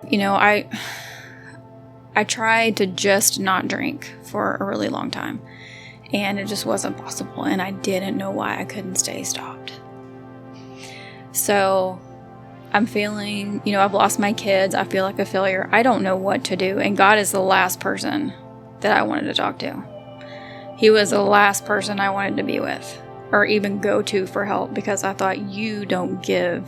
You know, I tried to just not drink for a really long time, and it just wasn't possible, and I didn't know why I couldn't stay stopped. So I'm feeling, you know, I've lost my kids. I feel like a failure. I don't know what to do, and God is the last person that I wanted to talk to. He was the last person I wanted to be with or even go to for help, because I thought, you don't give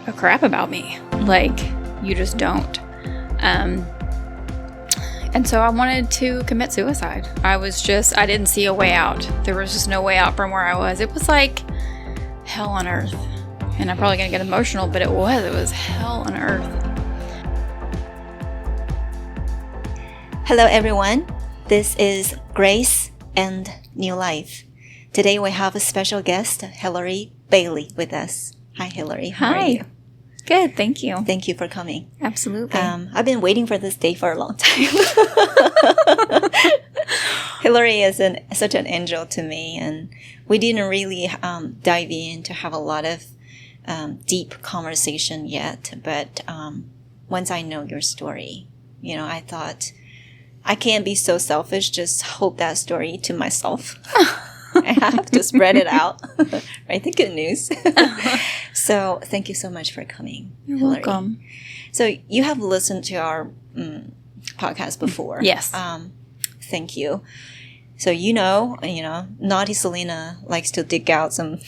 a crap about me. Like, you just don't. And so I wanted to commit suicide. I didn't see a way out. There was just no way out from where I was. It was like hell on earth. And I'm probably going to get emotional, but it was hell on earth. Hello, everyone. This is Grace and New Life. Today we have a special guest, Hillary Bailey, with us. Hi, Hillary. How are you? Good, thank you. Thank you for coming. Absolutely. I've been waiting for this day for a long time. Hillary is such an angel to me, and we didn't really dive in to have a lot of deep conversation yet. But once I know your story, you know, I thought, I can't be so selfish, just hold that story to myself. I have to spread it out, right? The good news. So thank you so much for coming, You're Hillary. welcome. So you have listened to our podcast before. Yes. Thank you. So you know, naughty Selena likes to dig out some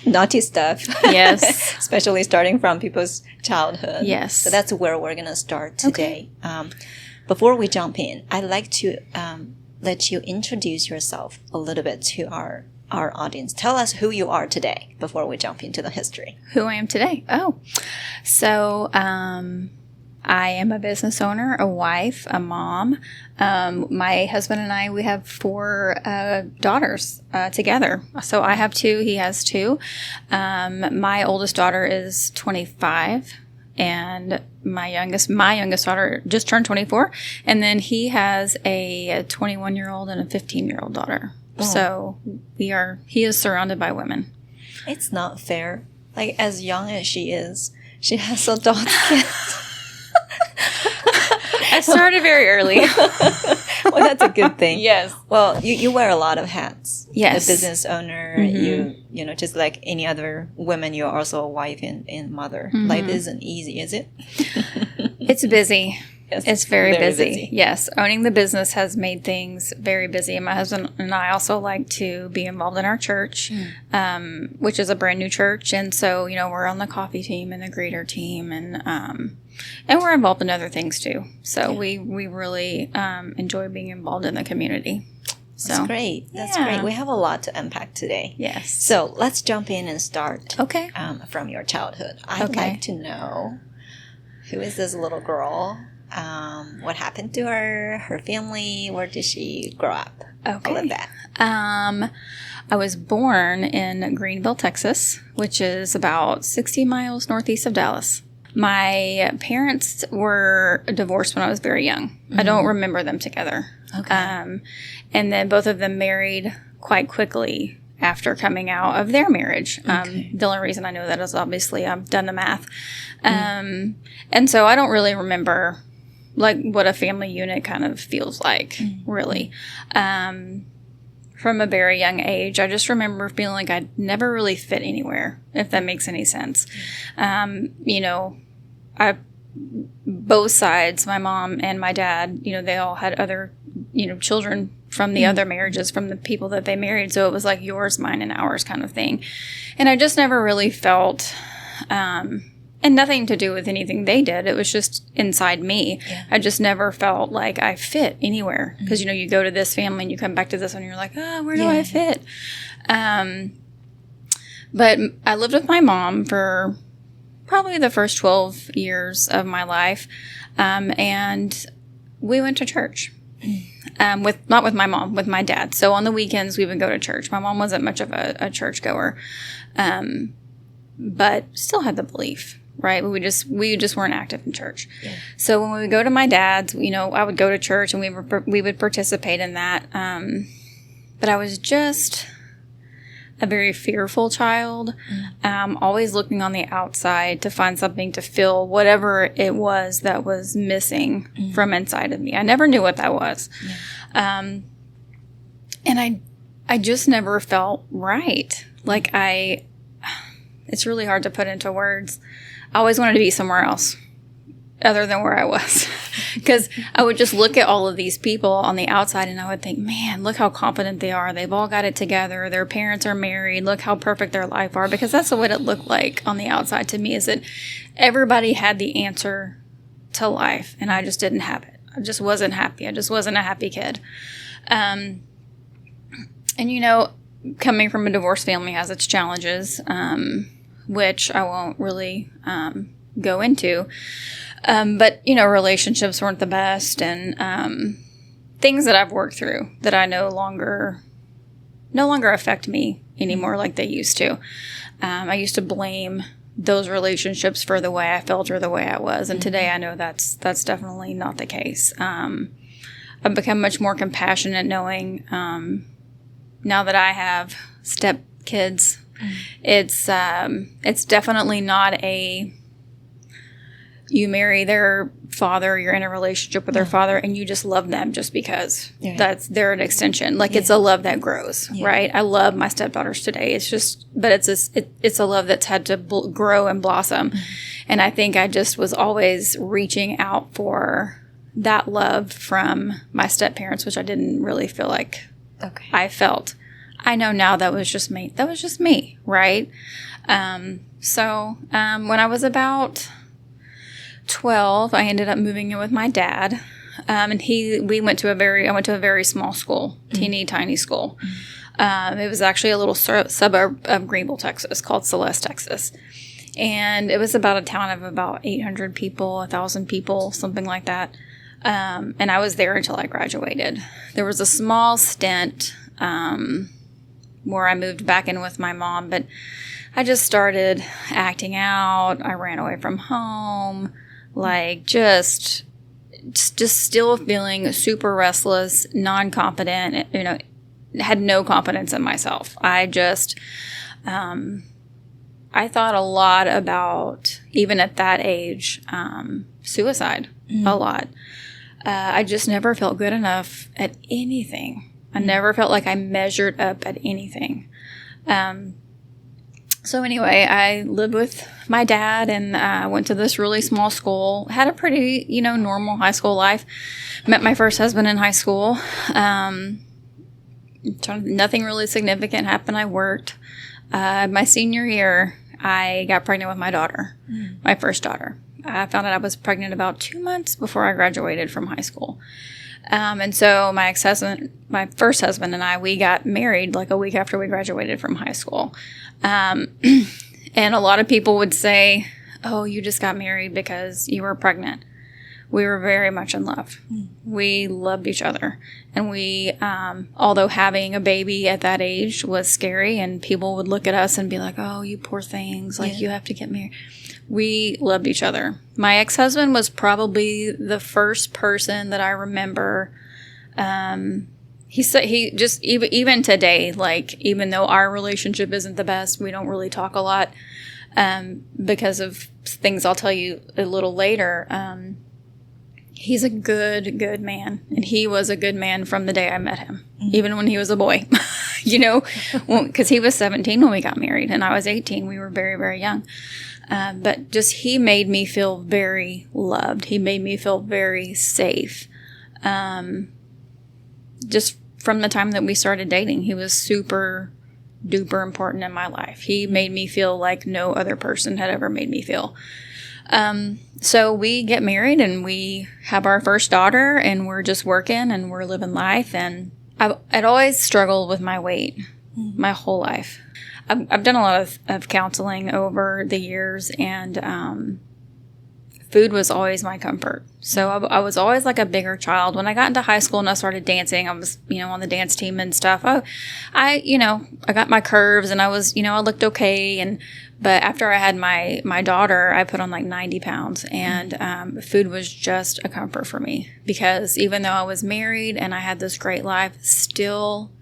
naughty stuff. Yes. Especially starting from people's childhood. Yes. So that's where we're going to start today. Okay. Before we jump in, I'd like to let you introduce yourself a little bit to our audience. Tell us who you are today before we jump into the history. Who I am today? Oh, so I am a business owner, a wife, a mom. My husband and I, we have 4 daughters together. So I have 2, he has 2. My oldest daughter is 25. And my youngest daughter just turned 24. And then he has a 21-year-old and a 15-year-old daughter. Oh. So he is surrounded by women. It's not fair. Like, as young as she is, she has adult kids. I started very early. Well, that's a good thing. Yes. Well, you wear a lot of hats. Yes. A business owner, you know, just like any other woman, you're also a wife and mother. Life isn't easy, is it? It's busy. Yes, it's very busy. Yes. Owning the business has made things very busy. And my husband and I also like to be involved in our church, which is a brand new church. And so, you know, we're on the coffee team and the greeter team, and we're involved in other things too. So we really enjoy being involved in the community. So, that's great. That's great. We have a lot to unpack today. Yes. So let's jump in and start from your childhood. I'd like to know, who is this little girl? What happened to her family? Where did she grow up? Okay. All of that. I was born in Greenville, Texas, which is about 60 miles northeast of Dallas. My parents were divorced when I was very young. I don't remember them together. Okay. And then both of them married quite quickly after coming out of their marriage. The only reason I know that is obviously I've done the math. And so I don't really remember like what a family unit kind of feels like, really. From a very young age, I just remember feeling like I never really fit anywhere, if that makes any sense. You know, both sides, my mom and my dad, you know, they all had other, you know, children from the other marriages, from the people that they married. So it was like yours, mine, and ours kind of thing. And I just never really felt, and nothing to do with anything they did. It was just inside me. Yeah. I just never felt like I fit anywhere. Because, you know, you go to this family and you come back to this one and you're like, where do I fit? But I lived with my mom for probably the first 12 years of my life. And we went to church. Not with my mom, with my dad. So on the weekends, we would go to church. My mom wasn't much of a church goer, but still had the belief, right? We just weren't active in church. Yeah. So when we would go to my dad's, you know, I would go to church and we would participate in that. But I was just a very fearful child, always looking on the outside to find something to fill whatever it was that was missing from inside of me. I never knew what that was. Yeah. And I just never felt right. Like it's really hard to put into words. I always wanted to be somewhere else other than where I was. Because I would just look at all of these people on the outside and I would think, man, look how confident they are. They've all got it together. Their parents are married. Look how perfect their life are. Because that's what it looked like on the outside to me, is that everybody had the answer to life and I just didn't have it. I just wasn't happy. I just wasn't a happy kid. And coming from a divorced family has its challenges, which I won't really go into. But, relationships weren't the best, and things that I've worked through that I no longer affect me anymore like they used to. I used to blame those relationships for the way I felt or the way I was, and today I know that's definitely not the case. I've become much more compassionate, knowing now that I have step kids, it's definitely not a you marry their father, you're in a relationship with their father, and you just love them just because they're an extension. Like it's a love that grows, right? I love my stepdaughters today. It's just, but it's a love that's had to grow and blossom. And I think I just was always reaching out for that love from my step parents, which I didn't really feel like I felt. I know now that was just me. That was just me, right? So when I was about 12, I ended up moving in with my dad, and I went to a very small school, teeny tiny school. It was actually a little suburb of Greenville, Texas, called Celeste, Texas, and it was about a town of about 800 people, 1,000 people, something like that. And I was there until I graduated. There was a small stint where I moved back in with my mom, but I just started acting out. I ran away from home. Like just still feeling super restless, non-confident, had no confidence in myself. I just, I thought a lot about, even at that age, suicide, a lot. I just never felt good enough at anything. I never felt like I measured up at anything. So anyway, I lived with my dad and went to this really small school. Had a pretty, normal high school life. Met my first husband in high school. Nothing really significant happened. I worked. My senior year, I got pregnant with my daughter, my first daughter. I found out I was pregnant about 2 months before I graduated from high school. And so my first husband and I, we got married like a week after we graduated from high school. And a lot of people would say, oh, you just got married because you were pregnant. We were very much in love. We loved each other. And we, although having a baby at that age was scary and people would look at us and be like, oh, you poor things, like you have to get married. We loved each other. My ex-husband was probably the first person that I remember. He said, even today, like, even though our relationship isn't the best, we don't really talk a lot, because of things I'll tell you a little later. He's a good man, and he was a good man from the day I met him, even when he was a boy, because he was 17 when we got married and I was 18. We were very, very young. But just, he made me feel very loved. He made me feel very safe. Just from the time that we started dating, he was super duper important in my life. He made me feel like no other person had ever made me feel. So we get married and we have our first daughter and we're just working and we're living life. And I'd always struggled with my weight my whole life. I've done a lot of counseling over the years, and food was always my comfort. So I was always like a bigger child. When I got into high school and I started dancing, I was, on the dance team and stuff. I got my curves and I was, I looked okay. But after I had my daughter, I put on like 90 pounds, and food was just a comfort for me, because even though I was married and I had this great life, still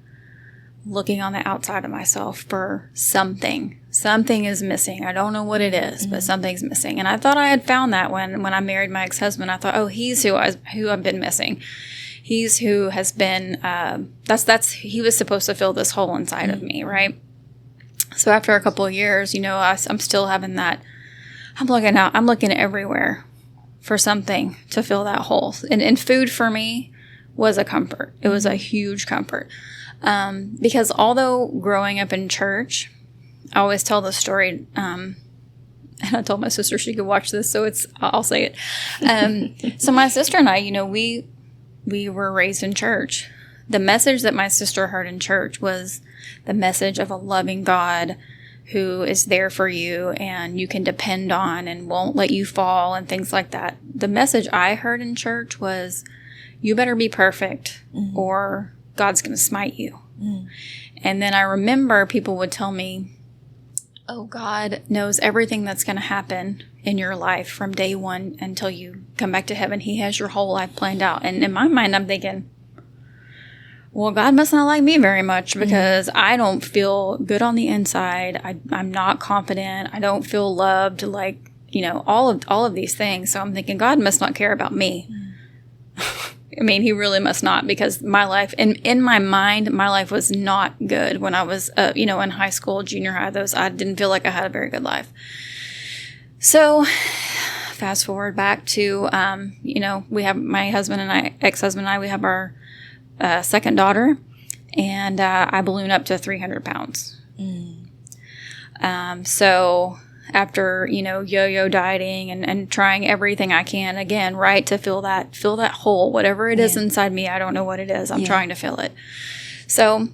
looking on the outside of myself for something. Something is missing. I don't know what it is, but something's missing. And I thought I had found that when I married my ex-husband. I thought, oh, he's who I've been missing. He's who has been, he was supposed to fill this hole inside of me, right? So after a couple of years, I'm still having that. I'm looking everywhere for something to fill that hole. And food for me was a comfort. It was a huge comfort. Because although growing up in church, I always tell the story, and I told my sister she could watch this, so I'll say it. So my sister and I, we were raised in church. The message that my sister heard in church was the message of a loving God who is there for you and you can depend on and won't let you fall and things like that. The message I heard in church was, you better be perfect or God's going to smite you. And then I remember people would tell me, oh, God knows everything that's going to happen in your life from day one until you come back to heaven. He has your whole life planned out. And in my mind, I'm thinking, well, God must not like me very much because I don't feel good on the inside. I'm not confident. I don't feel loved, like, all of these things. So I'm thinking, God must not care about me. I mean, he really must not, because my life, in my mind, my life was not good when I was, in high school, junior high. I didn't feel like I had a very good life. So fast forward back to, we have my ex-husband and I, we have our second daughter, and I balloon up to 300 pounds. So after, yo-yo dieting and trying everything I can, again, right, to fill that hole, whatever it is inside me, I don't know what it is. I'm trying to fill it. So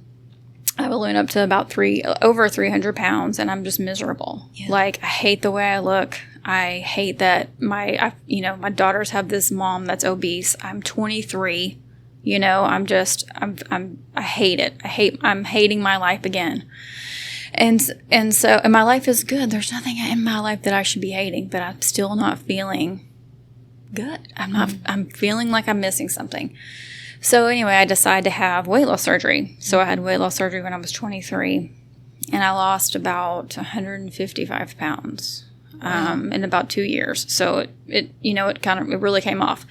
I balloon up to about over 300 pounds, and I'm just miserable. Yeah. Like, I hate the way I look. I hate that my daughters have this mom that's obese. I'm 23. I hate it. I'm hating my life again. And my life is good. There's nothing in my life that I should be hating, but I'm still not feeling good. I'm feeling like I'm missing something. So anyway, I decided to have weight loss surgery. So I had weight loss surgery when I was 23, and I lost about 155 pounds in about 2 years. So it really came off.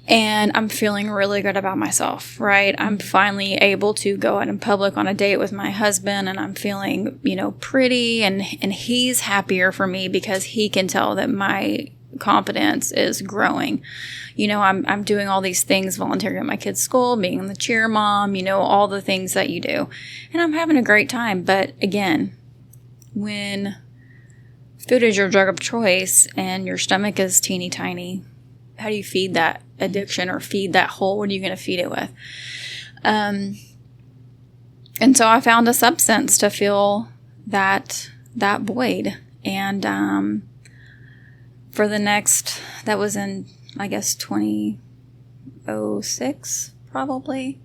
And I'm feeling really good about myself, right? I'm finally able to go out in public on a date with my husband, and I'm feeling, pretty, and he's happier for me because he can tell that my confidence is growing. I'm doing all these things, volunteering at my kids' school, being the cheer mom, all the things that you do. And I'm having a great time. But again, when food is your drug of choice and your stomach is teeny tiny, how do you feed that addiction or feed that hole? What are you going to feed it with? And so I found a substance to fill that void. And for the next, that was in, I guess, 2006, probably.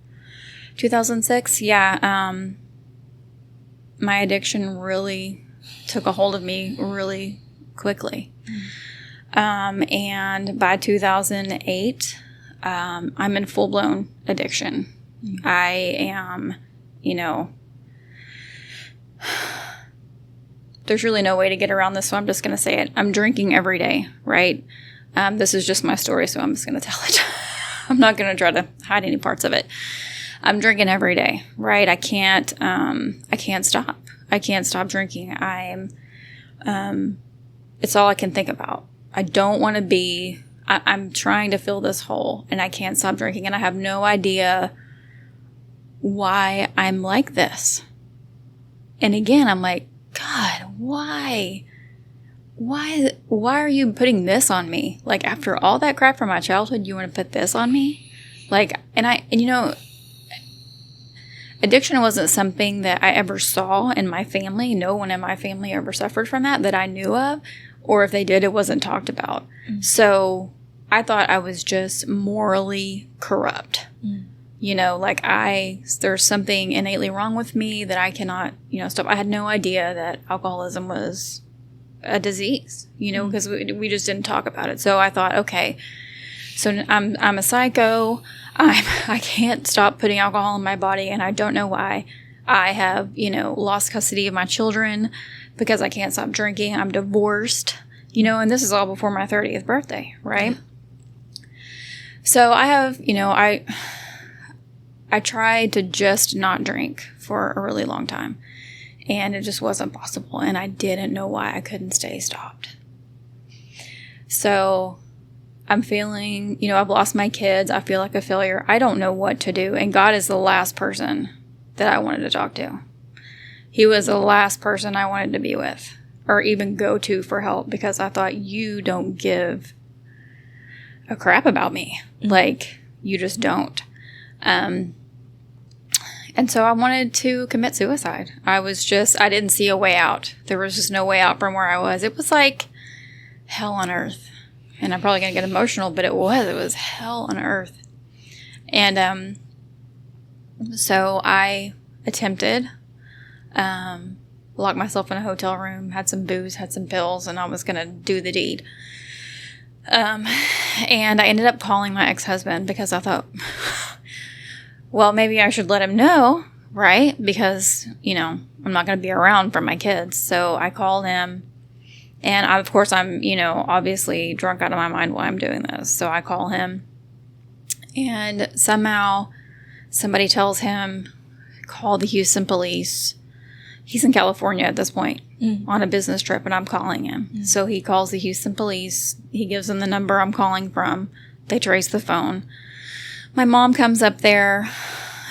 2006, yeah. My addiction really took a hold of me really quickly. And by 2008, I'm in full-blown addiction. I am, there's really no way to get around this, so I'm just going to say it. I'm drinking every day, right? This is just my story, so I'm just going to tell it. I'm not going to try to hide any parts of it. I'm drinking every day, right? I can't stop. I can't stop drinking. It's all I can think about. I don't want to be, I'm trying to fill this hole, and I can't stop drinking, and I have no idea why I'm like this. And again, I'm like, God, why? Why are you putting this on me? Like, after all that crap from my childhood, you want to put this on me? Like, addiction wasn't something that I ever saw in my family. No one in my family ever suffered from that I knew of. Or if they did, it wasn't talked about. So I thought I was just morally corrupt. There's something innately wrong with me that I cannot, stop. I had no idea that alcoholism was a disease, because we just didn't talk about it. So I thought, okay, so I'm a psycho. I can't stop putting alcohol in my body, and I don't know why. I have, lost custody of my children because I can't stop drinking. I'm divorced, and this is all before my 30th birthday, right? So I have, I tried to just not drink for a really long time, and it just wasn't possible, and I didn't know why I couldn't stay stopped. So I'm feeling, I've lost my kids. I feel like a failure. I don't know what to do, and God is the last person that I wanted to talk to. He was the last person I wanted to be with or even go to for help, because I thought, you don't give a crap about me. Like, you just don't. And so I wanted to commit suicide. I didn't see a way out. There was just no way out from where I was. It was like hell on earth. And I'm probably going to get emotional, but it was hell on earth. And so I attempted, locked myself in a hotel room, had some booze, had some pills, and I was going to do the deed. And I ended up calling my ex-husband because I thought, well, maybe I should let him know, right? Because, I'm not going to be around for my kids. So I called him, and of course I'm, obviously drunk out of my mind while I'm doing this. So I call him, and somehow somebody tells him, call the Houston police. He's in California at this point on a business trip, and I'm calling him. So he calls the Houston police. He gives them the number I'm calling from. They trace the phone. My mom comes up there,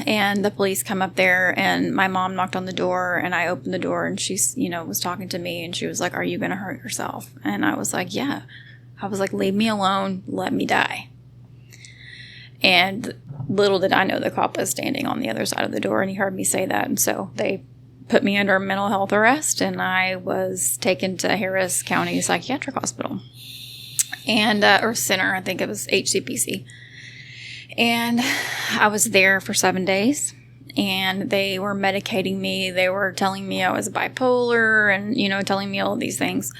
and the police come up there, and my mom knocked on the door, and I opened the door, and she, was talking to me, and she was like, are you going to hurt yourself? And I was like, yeah. I was like, leave me alone. Let me die. And little did I know the cop was standing on the other side of the door, and he heard me say that. And so they put me under mental health arrest, and I was taken to Harris County Psychiatric Hospital and or center. I think it was HCPC. And I was there for 7 days, and they were medicating me. They were telling me I was bipolar and, telling me all of these things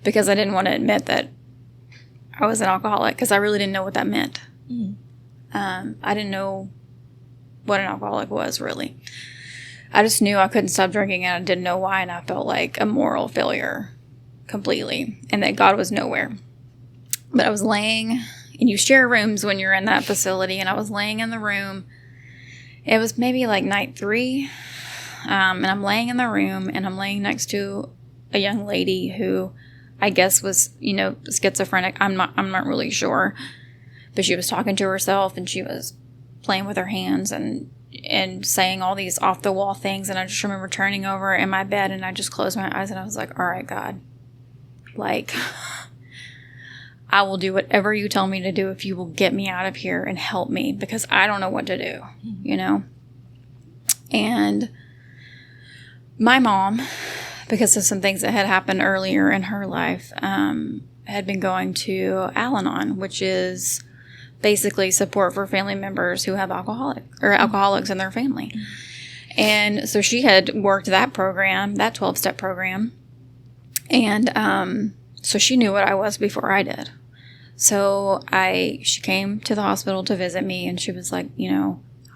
because I didn't want to admit that I was an alcoholic, because I really didn't know what that meant. I didn't know what an alcoholic was, really. I just knew I couldn't stop drinking, and I didn't know why, and I felt like a moral failure completely, and that God was nowhere. But I was laying, and you share rooms when you're in that facility, and I was laying in the room. It was maybe like night 3, and I'm laying in the room, and I'm laying next to a young lady who I guess was, schizophrenic. I'm not really sure. But she was talking to herself, and she was playing with her hands and saying all these off-the-wall things. And I just remember turning over in my bed, and I just closed my eyes, and I was like, all right, God. Like, I will do whatever you tell me to do if you will get me out of here and help me, because I don't know what to do, And my mom, because of some things that had happened earlier in her life, had been going to Al-Anon, which is basically support for family members who have alcoholics in their family. And so she had worked that program, that 12-step program. And so she knew what I was before I did. So she came to the hospital to visit me, and she was like,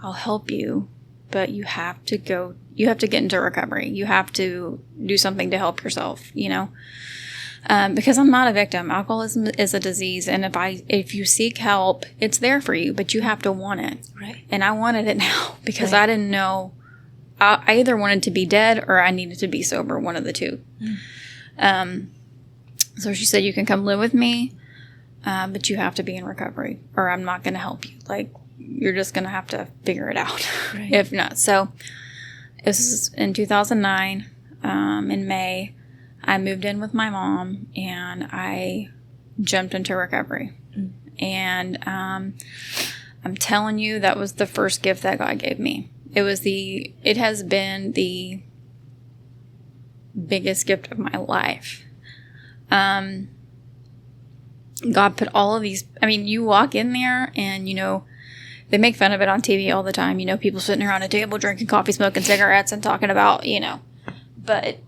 I'll help you, but you have to get into recovery. You have to do something to help yourself, because I'm not a victim. Alcoholism is a disease, and if you seek help, it's there for you, but you have to want it. Right. And I wanted it now because I didn't know. I either wanted to be dead or I needed to be sober, one of the two. So she said, you can come live with me, but you have to be in recovery, or I'm not going to help you. Like, you're just going to have to figure it out, if not. So this was in 2009, in May. I moved in with my mom, and I jumped into recovery. And I'm telling you, that was the first gift that God gave me. It has been the biggest gift of my life. God put all of these, you walk in there, and, they make fun of it on TV all the time. People sitting around a table drinking coffee, smoking cigarettes, and talking about, but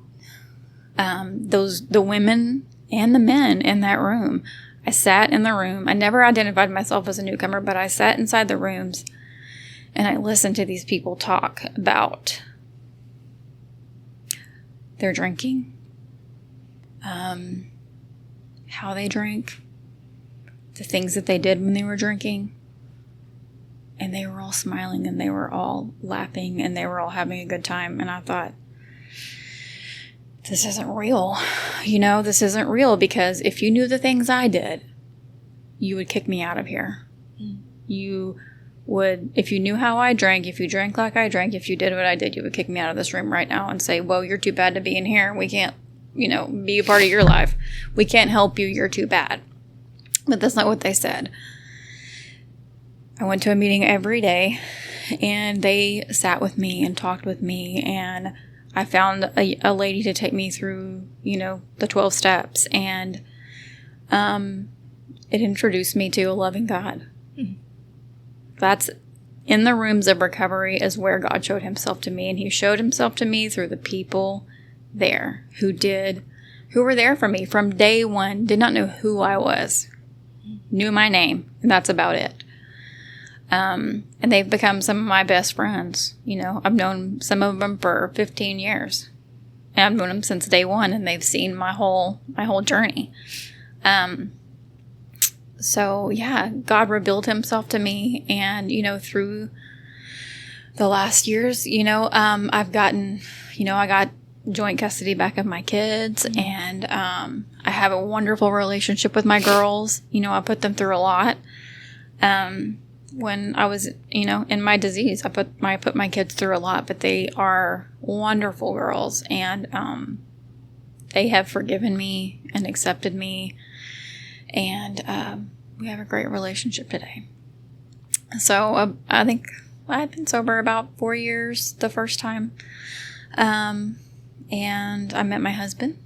the women and the men in that room. I sat in the room. I never identified myself as a newcomer, but I sat inside the rooms, and I listened to these people talk about their drinking, how they drank, the things that they did when they were drinking. And they were all smiling and they were all laughing and they were all having a good time. And I thought, this isn't real. This isn't real, because if you knew the things I did, you would kick me out of here. You would, if you knew how I drank, if you drank like I drank, if you did what I did, you would kick me out of this room right now and say, well, you're too bad to be in here. We can't, be a part of your life. We can't help you. You're too bad. But that's not what they said. I went to a meeting every day, and they sat with me and talked with me, and I found a lady to take me through, the 12 steps, and it introduced me to a loving God. Mm-hmm. That's in the rooms of recovery is where God showed himself to me, and he showed himself to me through the people there who were there for me from day one, did not know who I was, knew my name, and that's about it. And they've become some of my best friends. I've known some of them for 15 years. And I've known them since day one, and they've seen my whole journey. So yeah, God revealed himself to me, and, through the last years, I've gotten, I got joint custody back of my kids, and, I have a wonderful relationship with my girls. I put them through a lot. When I was, in my disease, I put my kids through a lot, but they are wonderful girls, and they have forgiven me and accepted me, and we have a great relationship today. So I think I've been sober about 4 years the first time, and I met my husband,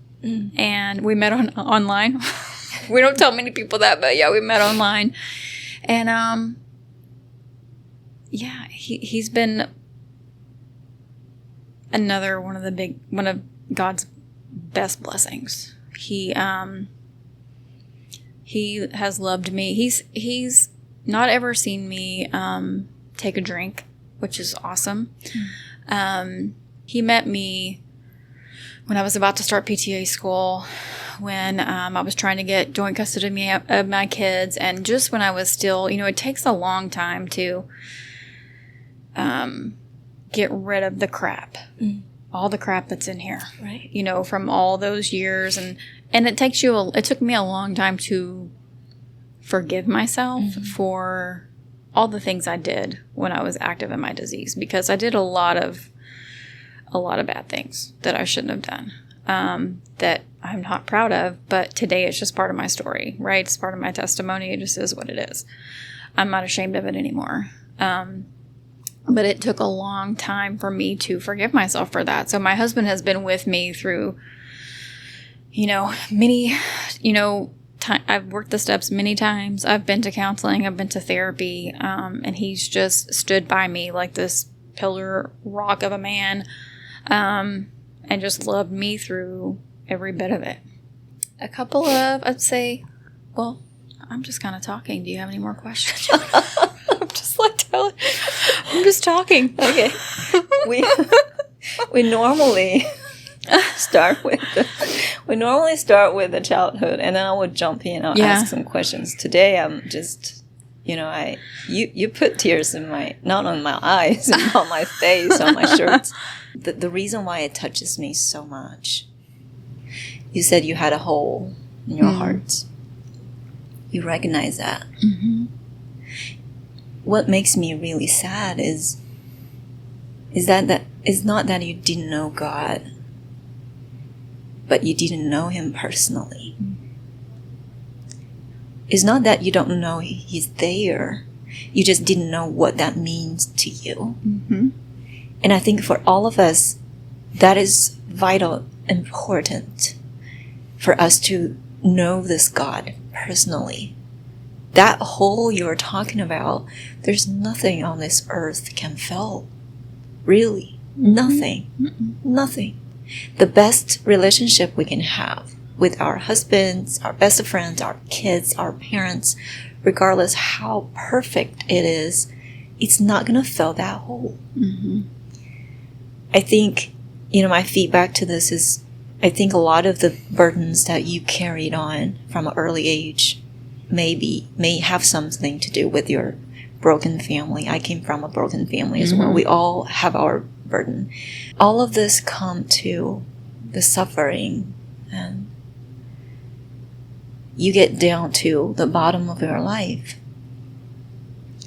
and we met online. We don't tell many people that, but yeah, we met online, and yeah, he's been another one of God's best blessings. He has loved me. He's not ever seen me take a drink, which is awesome. He met me when I was about to start PTA school, when I was trying to get joint custody of my kids, and just when I was still, it takes a long time to get rid of the crap, all the crap that's in here, right? From all those years, and it took me a long time to forgive myself for all the things I did when I was active in my disease, because I did a lot of bad things that I shouldn't have done, that I'm not proud of, but today it's just part of my story, right? It's part of my testimony. It just is what it is. I'm not ashamed of it anymore. But it took a long time for me to forgive myself for that. So my husband has been with me through, many, I've worked the steps many times. I've been to counseling. I've been to therapy. And he's just stood by me like this pillar rock of a man, and just loved me through every bit of it. A couple of, I'd say, well, I'm just kind of talking. Do you have any more questions? I'm just talking. Okay. We normally start with the childhood, and then I would jump in and ask some questions. Today I'm just, you put tears not on my eyes, on my face, on my shirts. The reason why it touches me so much, you said you had a hole in your heart. You recognize that. Mm-hmm. What makes me really sad is that it's not that you didn't know God, but you didn't know him personally. It's not that you don't know he's there. You just didn't know what that means to you. Mm-hmm. And I think for all of us, that is vital, important for us to know this God personally. That hole you're talking about, there's nothing on this earth can fill. Really. Nothing. Nothing. The best relationship we can have with our husbands, our best friends, our kids, our parents, regardless how perfect it is, it's not going to fill that hole. Mm-hmm. I think, my feedback to this is I think a lot of the burdens that you carried on from an early age may have something to do with your broken family. I came from a broken family as well. We all have our burden. All of this come to the suffering, and you get down to the bottom of your life,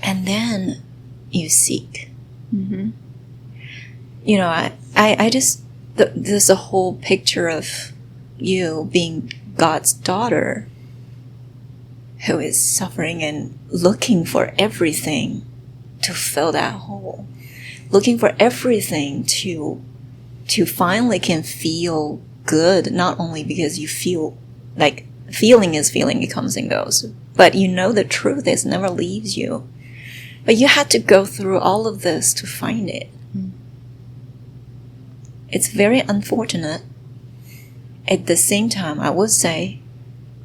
and then you seek. You know, I just, there's a whole picture of you being God's daughter who is suffering and looking for everything to fill that hole, looking for everything to finally can feel good, not only because you feel like feeling is feeling, it comes and goes, but you know the truth is never leaves you. But you had to go through all of this to find it. It's very unfortunate. At the same time, I would say,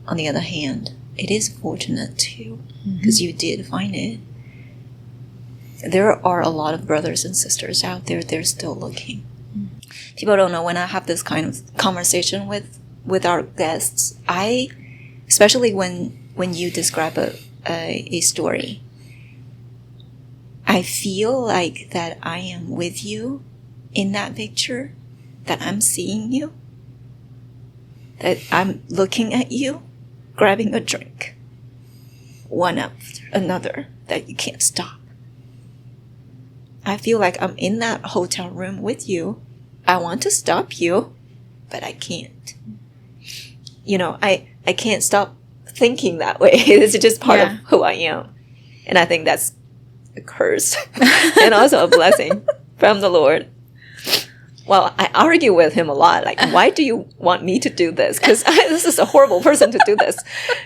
on the other hand, it is fortunate too, because you did find it. There are a lot of brothers and sisters out there, they're still looking. People don't know, when I have this kind of conversation with our guests, especially when you describe a story, I feel like that I am with you in that picture, that I'm seeing you, that I'm looking at you, grabbing a drink, one after another, that you can't stop. I feel like I'm in that hotel room with you. I want to stop you, but I can't. You know, I can't stop thinking that way. It's just part of who I am. And I think that's a curse and also a blessing from the Lord. Well, I argue with him a lot. Like, why do you want me to do this? Because this is a horrible person to do this.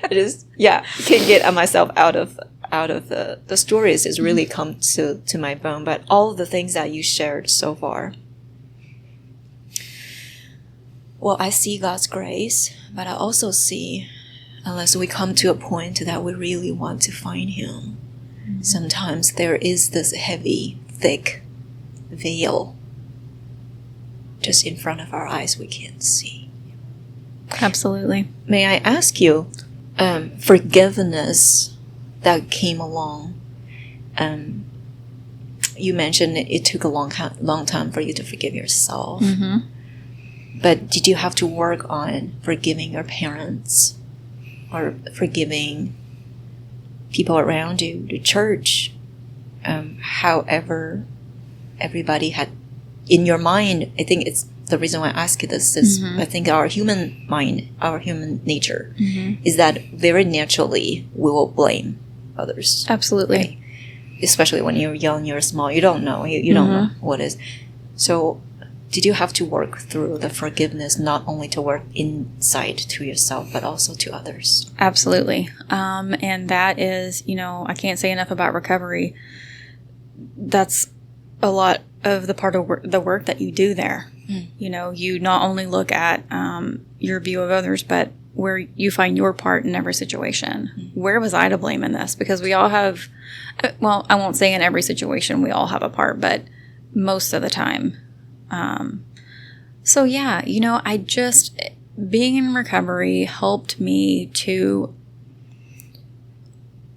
It is, can't get myself out of the stories. It's really come to my bone. But all of the things that you shared so far, well, I see God's grace, but I also see, unless we come to a point that we really want to find Him, sometimes there is this heavy, thick veil just in front of our eyes we can't see. Absolutely. May I ask you, forgiveness that came along, you mentioned it took a long time for you to forgive yourself. But did you have to work on forgiving your parents or forgiving people around you, the church? However, everybody had, in your mind, I think it's the reason why I ask you this is I think our human mind, our human nature is that very naturally we will blame others. Absolutely. Right? Especially when you're young, you're small, you don't know, you don't know what is. So did you have to work through the forgiveness, not only to work inside to yourself, but also to others? Absolutely. And that is, I can't say enough about recovery. That's a lot of the part of the work that you do there. You not only look at your view of others, but where you find your part in every situation. Where was I to blame in this? Because we all have, well, I won't say in every situation we all have a part, but most of the time. So yeah, I just, being in recovery helped me to,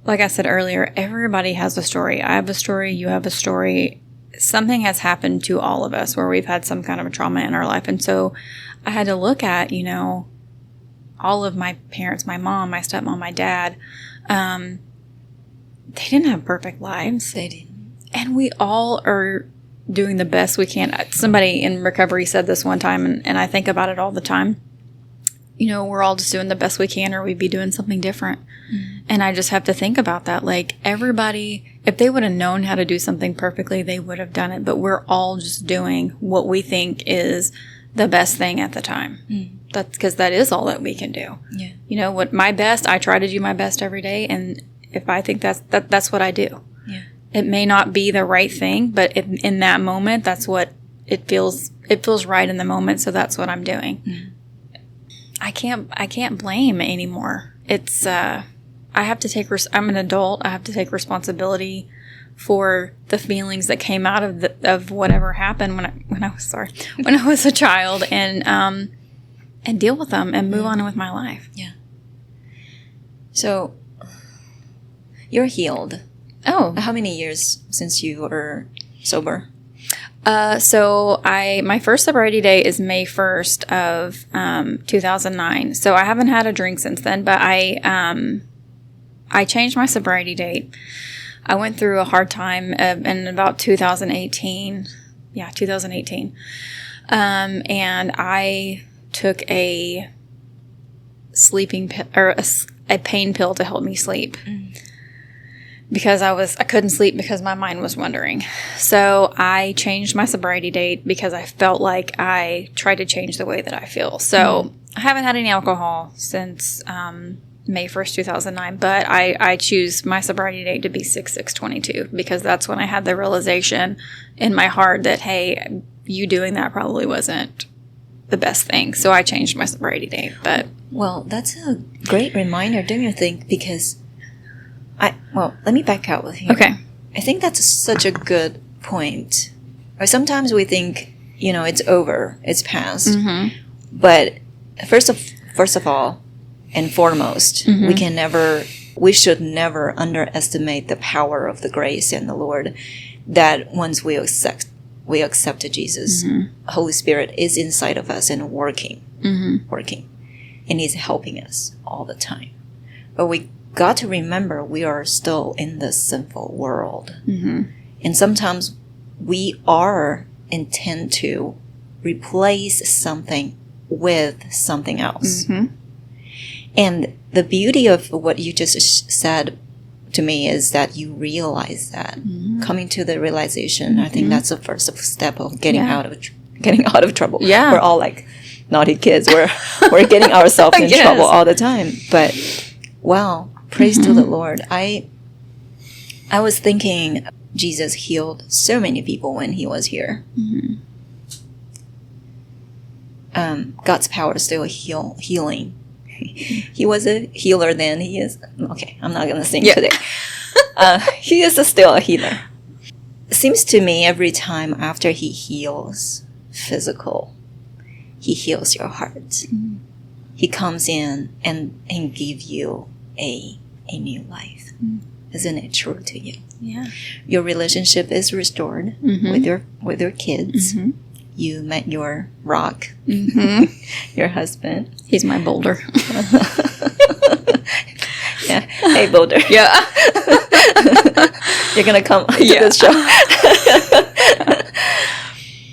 like I said earlier, everybody has a story. I have a story, you have a story. Something has happened to all of us where we've had some kind of a trauma in our life. And so I had to look at, all of my parents, my mom, my stepmom, my dad, they didn't have perfect lives. They didn't. And we all are doing the best we can. Somebody in recovery said this one time, and I think about it all the time. We're all just doing the best we can, or we'd be doing something different. And I just have to think about that. Like, everybody, if they would have known how to do something perfectly, they would have done it. But we're all just doing what we think is the best thing at the time. That's because that is all that we can do. Yeah. What my best, I try to do my best every day. And if I think that's what I do. Yeah. It may not be the right thing, but in that moment, that's what it feels. It feels right in the moment. So that's what I'm doing. I can't blame anymore. It's, I have to take, I'm an adult. I have to take responsibility for the feelings that came out of whatever happened when I was a child. And, and deal with them and move on with my life. Yeah. So you're healed. Oh. How many years since you were sober? So my first sobriety day is May 1st of 2009. So I haven't had a drink since then, but I changed my sobriety date. I went through a hard time in about 2018. Yeah, 2018. And I took a sleeping pill or a pain pill to help me sleep. Because I couldn't sleep because my mind was wandering. So I changed my sobriety date because I felt like I tried to change the way that I feel. So I haven't had any alcohol since May 1st, 2009, but I choose my sobriety date to be 6/6/22 because that's when I had the realization in my heart that, hey, you doing that probably wasn't the best thing. So I changed my sobriety date. But well, that's a great reminder, don't you think? Because let me back out with you. okay. I think that's such a good point. Or sometimes we think, it's over, it's past. Mm-hmm. But first of all, and foremost, we should never underestimate the power of the grace in the Lord. That once we accepted Jesus, Holy Spirit is inside of us and working, and He's helping us all the time. But we got to remember we are still in this sinful world. And sometimes we are intent to replace something with something else. And the beauty of what you just said to me is that you realize that. Coming to the realization, I think that's the first step of getting out of trouble. Yeah. We're all like naughty kids. We're getting ourselves in trouble all the time. But wow. Praise to the Lord. I was thinking Jesus healed so many people when He was here. God's power is still healing. He was a healer then. He is. Okay, I'm not going to sing today. He is still a healer. It seems to me every time after He heals physical, He heals your heart. He comes in and give you a new life. Isn't it true to you? Yeah. Your relationship is restored with your kids. You met your rock, your husband. He's my boulder. Yeah. Hey, boulder. Yeah. You're gonna come to this show.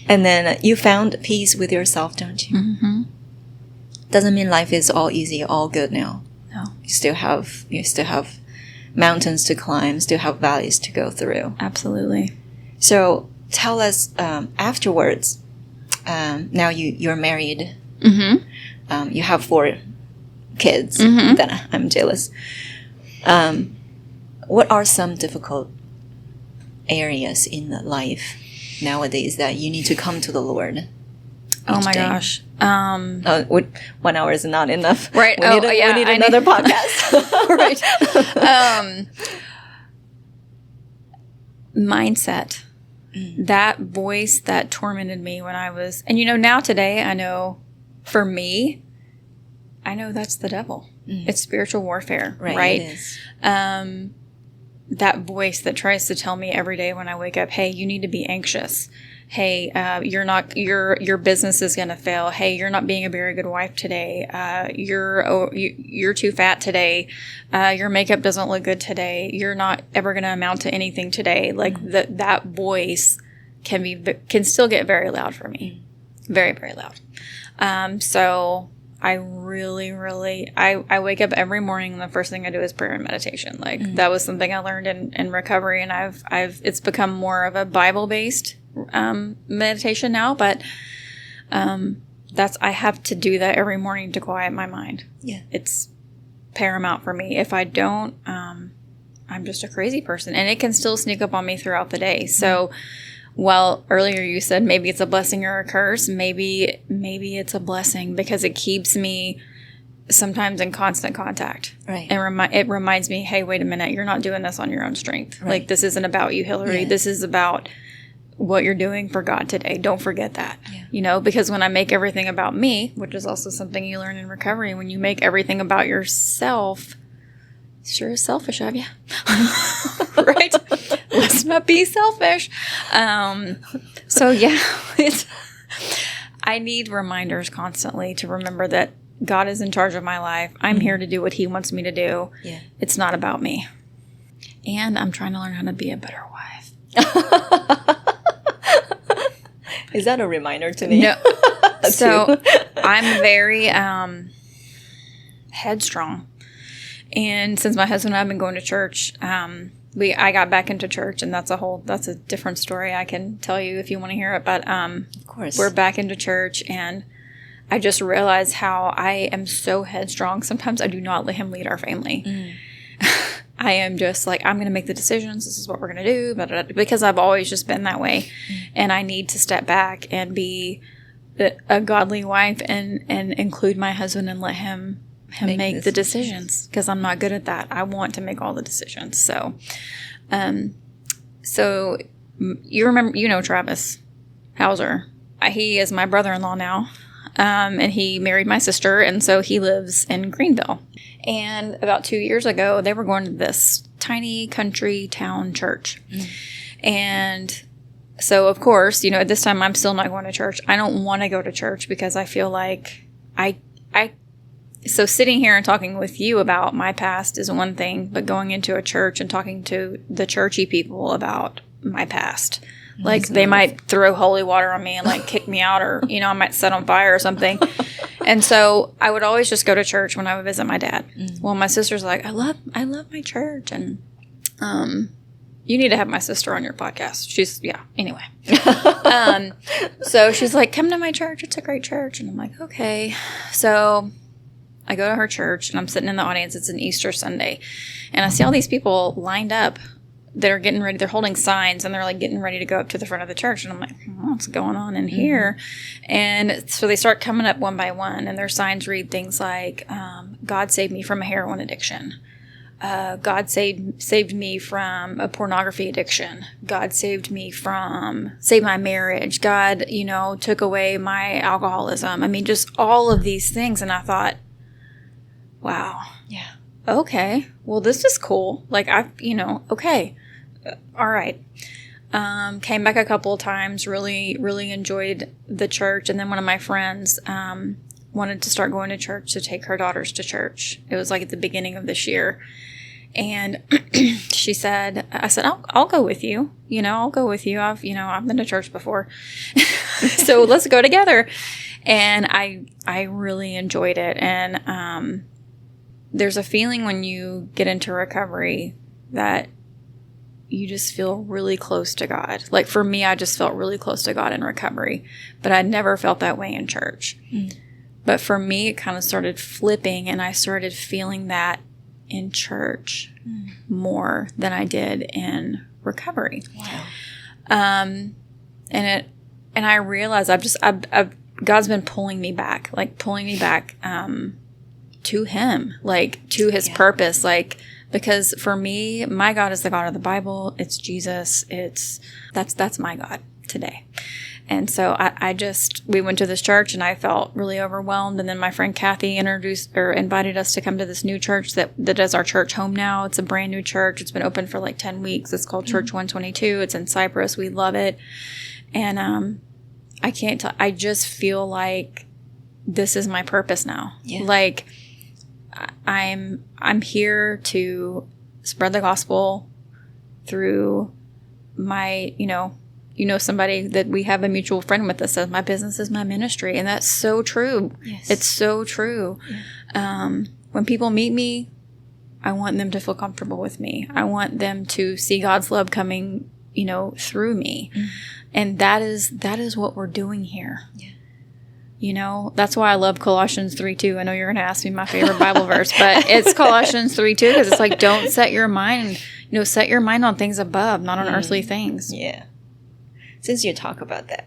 And then you found peace with yourself, don't you? Doesn't mean life is all easy, all good now. No. You still have mountains to climb, still have valleys to go through. Absolutely. So tell us afterwards. Now you're married. You have 4 kids. Then I'm jealous. What are some difficult areas in the life nowadays that you need to come to the Lord? Oh my gosh. 1 hour is not enough. Right. We need another podcast. Right. Mindset. That voice that tormented me when I was, and now today I know, for me, I know that's the devil. It's spiritual warfare, right? It is. That voice that tries to tell me every day when I wake up, hey, you need to be anxious. Hey, your business is going to fail. Hey, you're not being a very good wife today. You're too fat today. Your makeup doesn't look good today. You're not ever going to amount to anything today. Like that voice can still get very loud for me. Very, very loud. So I really, I wake up every morning and the first thing I do is prayer and meditation. Like that was something I learned in recovery, and it's become more of a Bible-based meditation now, but I have to do that every morning to quiet my mind. Yeah. It's paramount for me. If I don't, I'm just a crazy person, and it can still sneak up on me throughout the day. So while earlier you said maybe it's a blessing or a curse, maybe it's a blessing because it keeps me sometimes in constant contact. Right. And it reminds me, hey, wait a minute, you're not doing this on your own strength. Right. Like, this isn't about you, Hillary. Yeah. This is about what you're doing for God today. Don't forget that, because when I make everything about me, which is also something you learn in recovery, when you make everything about yourself, sure is selfish of you, right? Let's not be selfish. So yeah, I need reminders constantly to remember that God is in charge of my life. I'm here to do what He wants me to do. Yeah. It's not about me. And I'm trying to learn how to be a better wife. Is that a reminder to me? No. So I'm very headstrong. And since my husband and I have been going to church, I got back into church, and that's a different story I can tell you if you want to hear it. But of course, we're back into church, and I just realized how I am so headstrong. Sometimes I do not let him lead our family. I am just like, I'm going to make the decisions. This is what we're going to do, because I've always just been that way. And I need to step back and be a godly wife and include my husband and let him make the decisions, because I'm not good at that. I want to make all the decisions. So you remember, Travis Hauser. He is my brother-in-law now. And he married my sister, and so he lives in Greenville. And about 2 years ago, they were going to this tiny country town church. And so, of course, at this time, I'm still not going to church. I don't want to go to church because I feel like so sitting here and talking with you about my past is one thing, but going into a church and talking to the churchy people about my past, like they might throw holy water on me and like kick me out, or, I might set on fire or something. And so I would always just go to church when I would visit my dad. Well, my sister's like, I love my church. And, you need to have my sister on your podcast. Anyway. So she's like, come to my church. It's a great church. And I'm like, okay. So I go to her church, and I'm sitting in the audience. It's an Easter Sunday. And I see all these people lined up that are getting ready. They're holding signs, and they're like getting ready to go up to the front of the church. And I'm like, what's going on in here? And so they start coming up one by one, and their signs read things like, God saved me from a heroin addiction. God saved me from a pornography addiction. God saved my marriage. God, took away my alcoholism. I mean, just all of these things. And I thought, wow. Yeah. Okay. Well, this is cool. Like, okay. All right. Came back a couple of times, really, really enjoyed the church. And then one of my friends, wanted to start going to church, to take her daughters to church. It was like at the beginning of this year. And I said, I'll go with you. I'll go with you. I've been to church before. So let's go together. And I really enjoyed it. And, there's a feeling when you get into recovery that you just feel really close to God. Like for me, I just felt really close to God in recovery, but I never felt that way in church. But for me, it kind of started flipping, and I started feeling that in church more than I did in recovery. Wow. And I realized God's been pulling me back to Him, like to His purpose, like, because for me, my God is the God of the Bible. It's Jesus. That's my God today. And so we went to this church, and I felt really overwhelmed. And then my friend Kathy invited us to come to this new church that is our church home now. It's a brand new church. It's been open for like 10 weeks. It's called Church 122. It's in Cypress. We love it. And, I can't tell, I just feel like this is my purpose now. Yeah. Like I'm here to spread the gospel through my, somebody that we have a mutual friend with that says my business is my ministry. And that's so true. Yes. It's so true. Yeah. When people meet me, I want them to feel comfortable with me. I want them to see God's love coming, through me. Mm-hmm. And that is what we're doing here. Yeah. That's why I love Colossians 3:2. I know you're going to ask me my favorite Bible verse, but it's Colossians 3:2, because it's like, don't set your mind, set your mind on things above, not on earthly things. Yeah. Since you talk about that.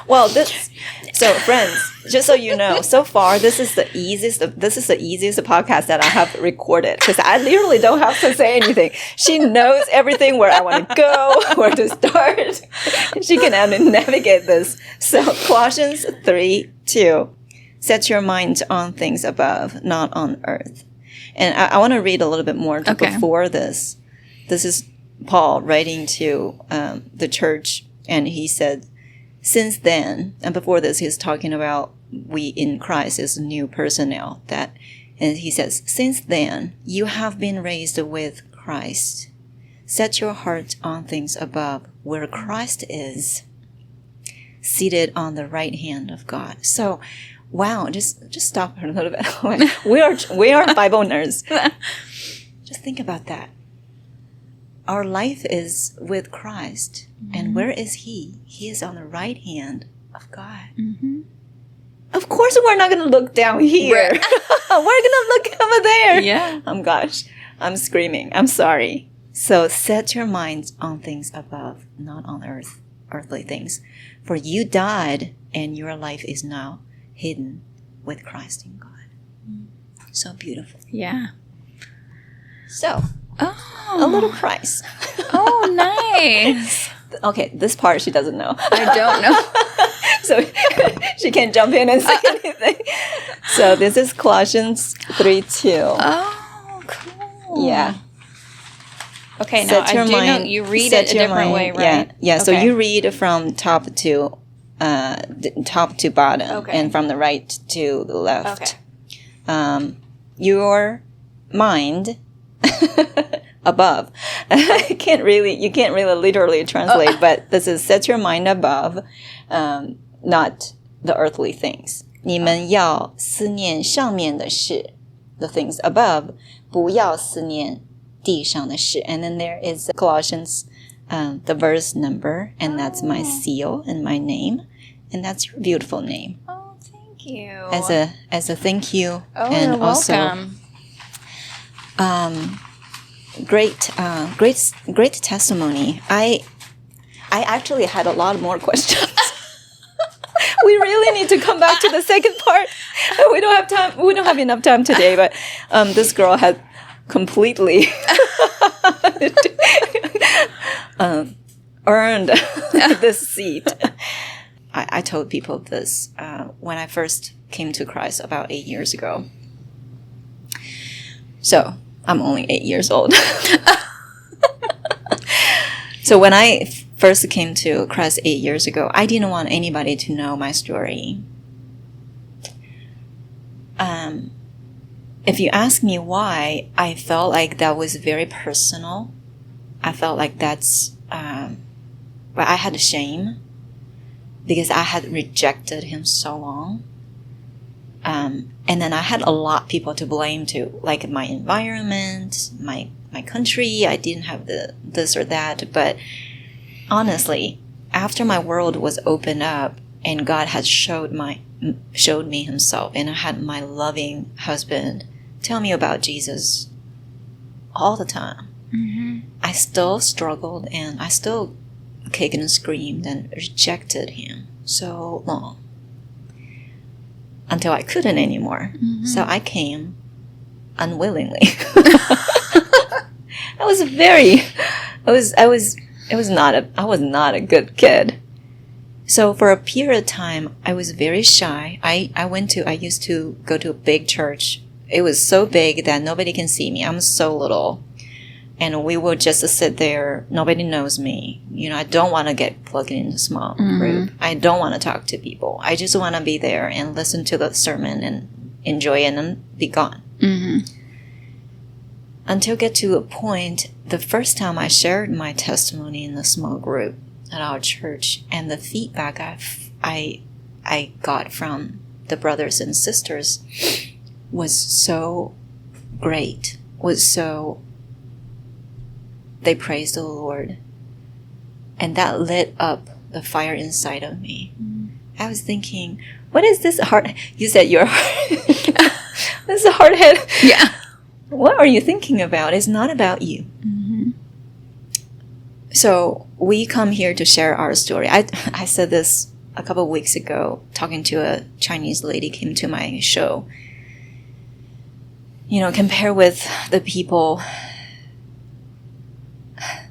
Well, So, friends, just so you know, so far this is the easiest podcast that I have recorded because I literally don't have to say anything. She knows everything, where I want to go, where to start. She can navigate this. So, Colossians 3:2, set your mind on things above, not on earth. And I want to read a little bit more before this. This is Paul writing to the church, and he said, since then, and before this, he's talking about we in Christ is a new person now. And he says, since then, you have been raised with Christ. Set your heart on things above, where Christ is, seated on the right hand of God. So, wow, just stop for a little bit. we are Bible nerds. Just think about that. Our life is with Christ. Mm-hmm. And where is He? He is on the right hand of God. Mm-hmm. Of course, we're not going to look down here. Right. We're going to look over there. Yeah. Oh, gosh. I'm screaming. I'm sorry. So set your minds on things above, not on earthly things. For you died, and your life is now hidden with Christ in God. So beautiful. Yeah. So, a little price. Oh, nice. Okay, this part she doesn't know. I don't know. So she can't jump in and say anything. So this is Colossians 3:2. Oh, cool. Yeah. Okay, now I do know you read it a different way, right? Yeah. Okay. So you read from top to bottom, okay, and from the right to the left. Okay. Your mind above. You can't really literally translate, but this is set your mind above, not the earthly things. 你们要思念上面的事, the things above, 不要思念地上的事. And then there is Colossians, the verse number, and that's my seal and my name, and that's your beautiful name. Oh, thank you. As a thank you, oh, and you're also welcome. Great testimony. I actually had a lot more questions. We really need to come back to the second part. We don't have time. We don't have enough time today. But this girl had completely earned this seat. I told people this when I first came to Christ about 8 years ago. So I'm only 8 years old. So when I first came to Christ 8 years ago, I didn't want anybody to know my story. If you ask me why, I felt like that was very personal. I felt like that's, but I had shame because I had rejected Him so long. And then I had a lot of people to blame too, like my environment, my country. I didn't have this or that. But honestly, after my world was opened up and God had showed me Himself, and I had my loving husband tell me about Jesus all the time, mm-hmm, I still struggled, and I still kicked and screamed and rejected Him so long. Until I couldn't anymore. Mm-hmm. So I came unwillingly. I was not a good kid. So for a period of time, I was very shy. I used to go to a big church. It was so big that nobody can see me. I'm so little. And we would just sit there. Nobody knows me. I don't want to get plugged in a small group. I don't want to talk to people. I just want to be there and listen to the sermon and enjoy it and be gone. Mm-hmm. Until get to a point, the first time I shared my testimony in a small group at our church, and the feedback I got from the brothers and sisters was so great. They praised the Lord. And that lit up the fire inside of me. Mm. I was thinking, what is this hard... You said you're this is a hard head. Yeah. What are you thinking about? It's not about you. Mm-hmm. So we come here to share our story. I said this a couple of weeks ago talking to a Chinese lady came to my show. You know, compare with the people,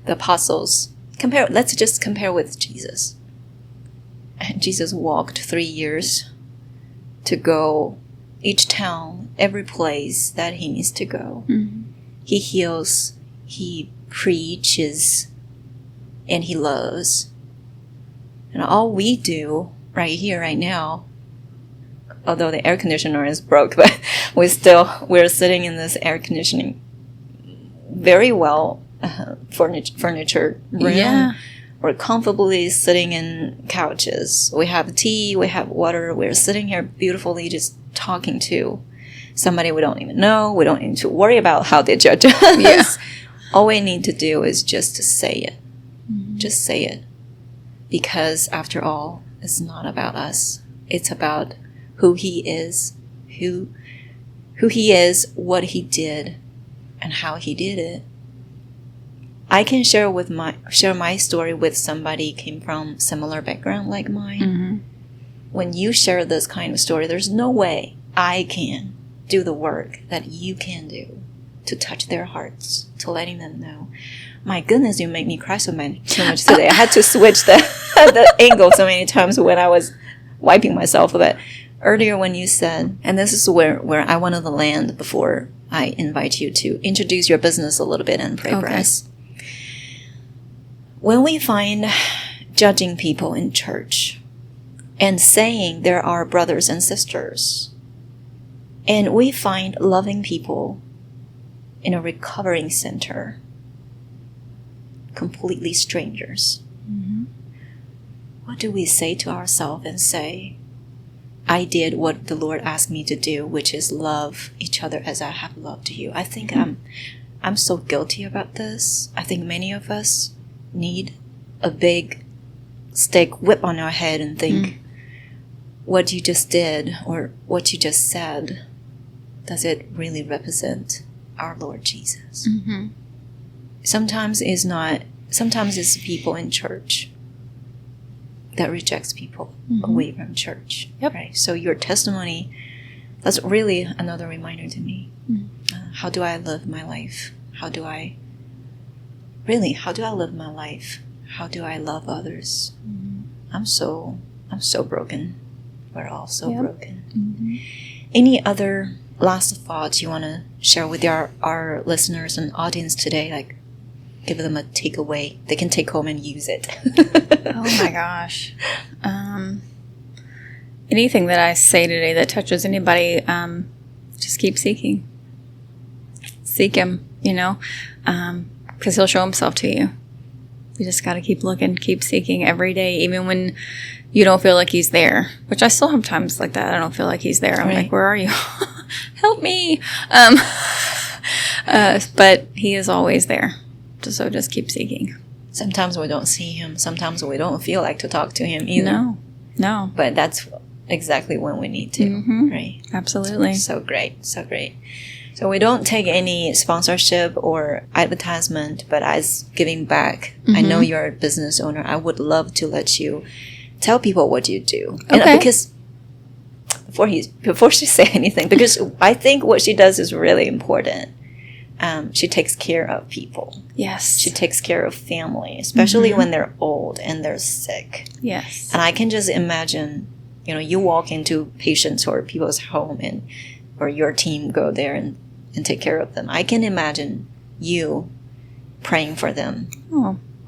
the apostles. Let's just compare with Jesus. Jesus walked 3 years to go each town, every place that he needs to go. Mm-hmm. He heals, he preaches, and he loves. And all we do right here, right now, although the air conditioner is broke, but we're sitting in this air conditioning very well furniture room. Yeah. We're comfortably sitting in couches. We have tea, we have water. We're sitting here beautifully just talking to somebody we don't even know. We don't need to worry about how they judge us. Yeah. All we need to do is just to say it. Mm-hmm. Just say it. Because after all, it's not about us. It's about who he is, who he is, what he did, and how he did it. I can share my story with somebody came from similar background like mine. Mm-hmm. When you share this kind of story, there's no way I can do the work that you can do to touch their hearts, to letting them know. My goodness, you make me cry too much today. I had to switch the angle so many times when I was wiping myself. But earlier when you said, and this is where I wanted to land before I invite you to introduce your business a little bit and pray for us. When we find judging people in church and saying there are brothers and sisters, and we find loving people in a recovering center, completely strangers, Mm-hmm. what do we say to ourselves and say, I did what the Lord asked me to do, which is love each other as I have loved you. I think I'm so guilty about this. I think many of us need a big stick whip on our head and think, what you just did or what you just said, does it really represent our Lord Jesus? Mm-hmm. Sometimes it's people in church that rejects people away from church. Yep. Right? So your testimony, that's really another reminder to me. How do I live my life? How do I live my life? How do I love others? I'm so broken. We're all so broken. Mm-hmm. Any other last thoughts you want to share with our listeners and audience today? Like, give them a takeaway. They can take home and use it. Oh my gosh. Anything that I say today that touches anybody, just keep seeking. Seek him, because he'll show himself to you. You just got to keep looking, keep seeking every day, even when you don't feel like he's there, which I still have times like that. I don't feel like he's there. I'm like, where are you? Help me. But he is always there. So just keep seeking. Sometimes we don't see him. Sometimes we don't feel like to talk to him either. No. But that's exactly when we need to, right? Absolutely. So great. So great. So we don't take any sponsorship or advertisement, but as giving back, I know you're a business owner. I would love to let you tell people what you do. Okay. And because before she say anything, because I think what she does is really important. She takes care of people. Yes. She takes care of family, especially when they're old and they're sick. Yes. And I can just imagine, you walk into patients or people's home or your team go there and take care of them. I can imagine you praying for them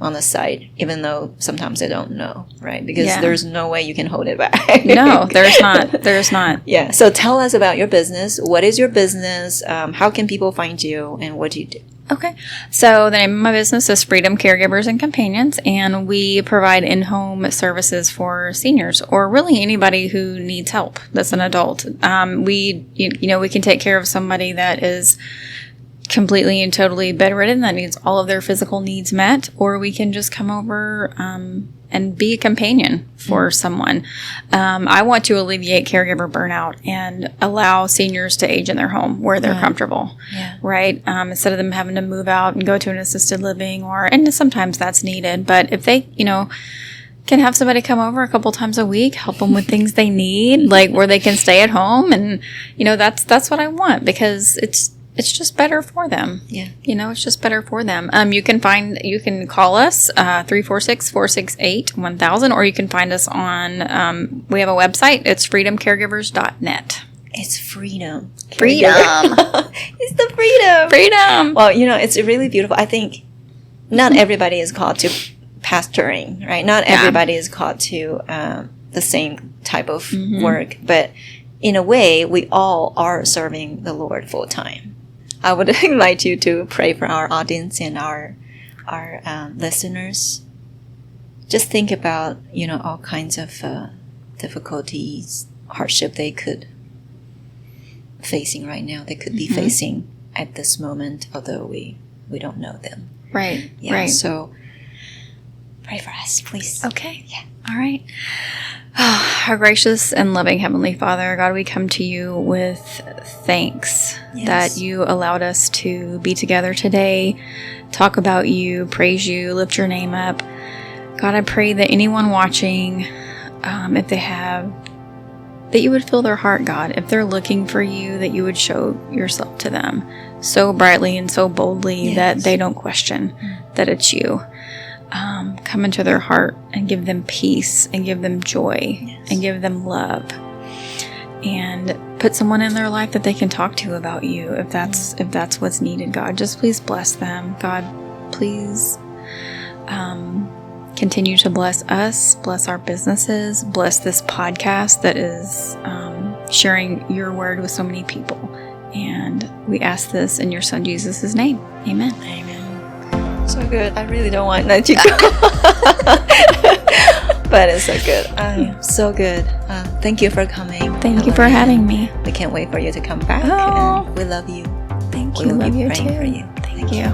on the side, even though sometimes they don't know, right? Because there's no way you can hold it back. No, there's not. There's not. Yeah. So tell us about your business. What is your business? How can people find you? And what do you do? Okay. So the name of my business is Freedom Caregivers and Companions, and we provide in-home services for seniors or really anybody who needs help that's an adult. We can take care of somebody that is completely and totally bedridden that needs all of their physical needs met, or we can just come over and be a companion for someone. I want to alleviate caregiver burnout and allow seniors to age in their home where they're comfortable, right? Instead of them having to move out and go to an assisted living and sometimes that's needed. But if they, can have somebody come over a couple times a week, help them with things they need, like where they can stay at home. And, that's what I want, because it's just better for them. Yeah. It's just better for them. You can call us, 346-468-1000, or you can find us on, we have a website. It's freedomcaregivers.net. It's freedom. Freedom. It's the freedom. Freedom. Well, it's really beautiful. I think not everybody is called to pastoring, right? Not everybody is called to the same type of work, but in a way, we all are serving the Lord full time. I would invite you to pray for our audience and our listeners. Just think about, all kinds of difficulties, hardship they could facing right now. They could be facing at this moment, although we don't know them. Right. Yeah. Right. So pray for us, please. Okay. Yeah. All right. Our gracious and loving Heavenly Father, God, we come to you with thanks that you allowed us to be together today, talk about you, praise you, lift your name up. God, I pray that anyone watching, if they have, that you would fill their heart, God. If they're looking for you, that you would show yourself to them so brightly and so boldly that they don't question that it's you. Come into their heart and give them peace and give them joy and give them love, and put someone in their life that they can talk to about you if that's what's needed. God, just please bless them. God, please continue to bless us, bless our businesses, bless this podcast that is sharing your word with so many people. And we ask this in your son Jesus' name. Amen. Amen. So good. I really don't want to let you go. But it's so good. So good. Thank you for coming. Thank you for having me. We can't wait for you to come back. Oh. And we love you. Thank you. We will love be you praying too. for you. Thank you.